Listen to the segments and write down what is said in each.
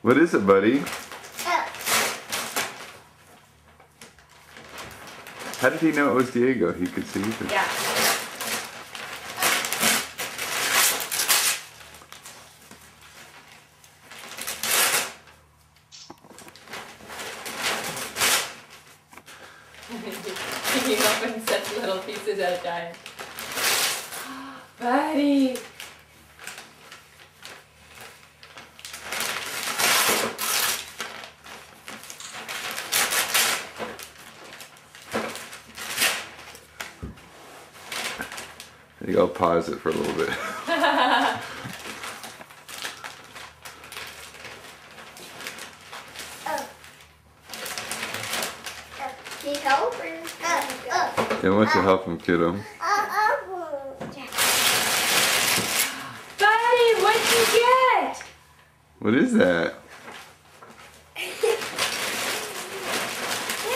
What is it, buddy? How did he know it was Diego? He could see it. Yeah. You open such little pieces at a time. Buddy! I think I'll pause it for a little bit. Can you help? Yeah, why don't you help him, kiddo? Buddy, what'd you get? What is that? Here,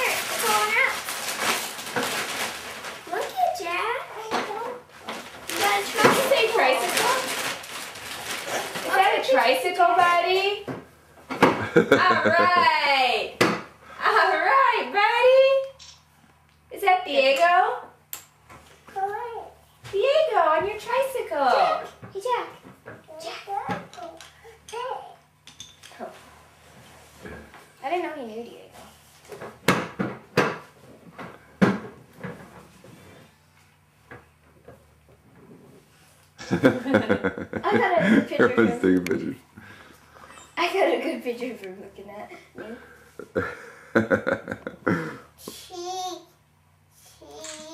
it's going out. Look at Jack. You got a Did you say tricycle? Is that a tricycle, buddy? Alright! Alright, buddy! Is that Diego? Diego, on your tricycle! Hey, Jack. Jack. I didn't know he knew Diego. I got a good picture Everyone's from, taking pictures. I got a good picture from looking at me.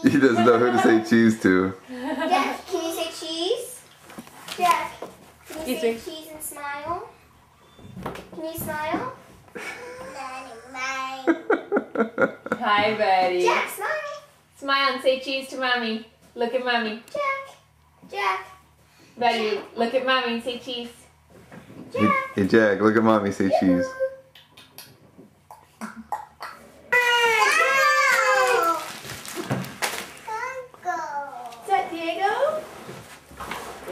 He doesn't know who to say cheese to. Jack, can you say cheese? Jack, can you say Excuse cheese and smile? Can you smile? Hi, buddy. Jack, smile. Smile and say cheese to mommy. Look at mommy. Jack. Jack. Buddy, look at mommy and say cheese. Hey, hey Jack, look at mommy, say cheese. Is that Diego?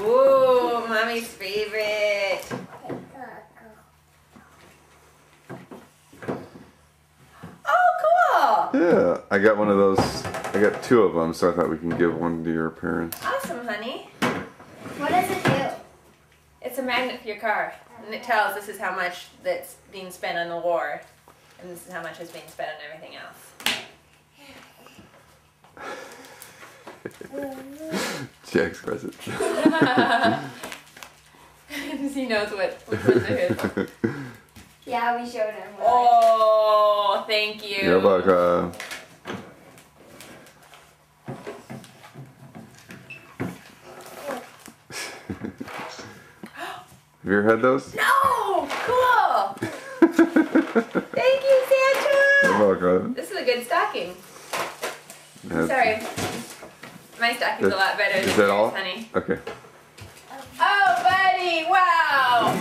Ooh, mommy's favorite. Oh, cool. Yeah, I got one of those. I got two of them, so I thought we can give one to your parents. Awesome, honey. What does it do? It's a magnet for your car. And it tells this is how much that's being spent on the war. And this is how much is being spent on everything else. Jack's present. He knows which ones are his. Yeah, we showed him. Oh, thank you. You're welcome. Have you ever had those? No! Cool! Thank you, Santa! You're welcome. This is a good stocking. That's- Sorry. My stocking's a lot better than Is that yours, all? honey. Okay. Oh, buddy! Wow!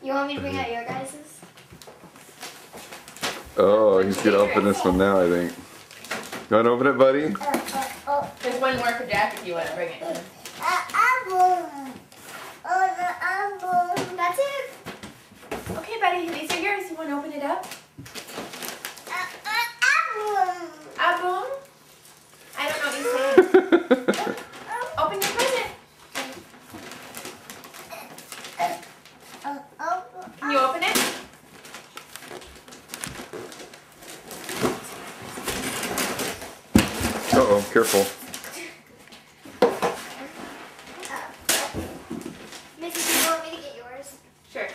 You want me to bring out your guys's? Oh, he's gonna open this one now, I think. You wanna open it, buddy? There's one more for Jack if you want to bring it. That's it. Okay, buddy, these are yours. You want to open it up? Ah, boom? I don't know what you're saying. Open your present. Can you open it? Uh-oh, careful. Missy, do you want me to get yours? Sure.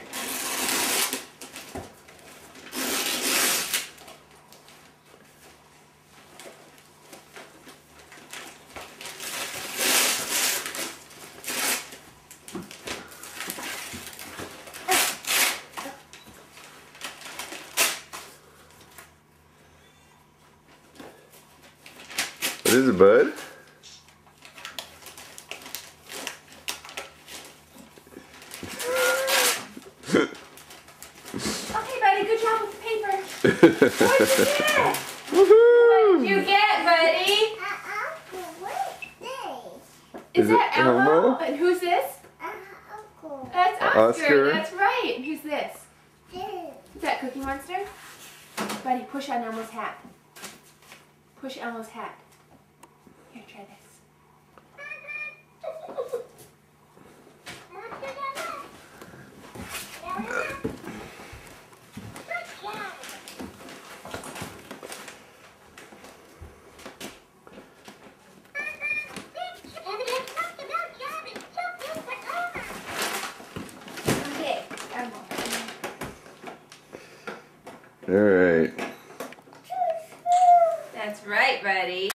What is it, bud? Okay, buddy, good job with the paper. What did you get? Woohoo! What did you get, buddy? Is Is that it Elmo? Elmo? And who's this? Uncle. That's Oscar. Oscar. That's right. right. Who's this? Is that Cookie Monster? Buddy, push on Elmo's hat. Push Elmo's hat. Here, try this. Okay, Elmo. All right. That's right, buddy.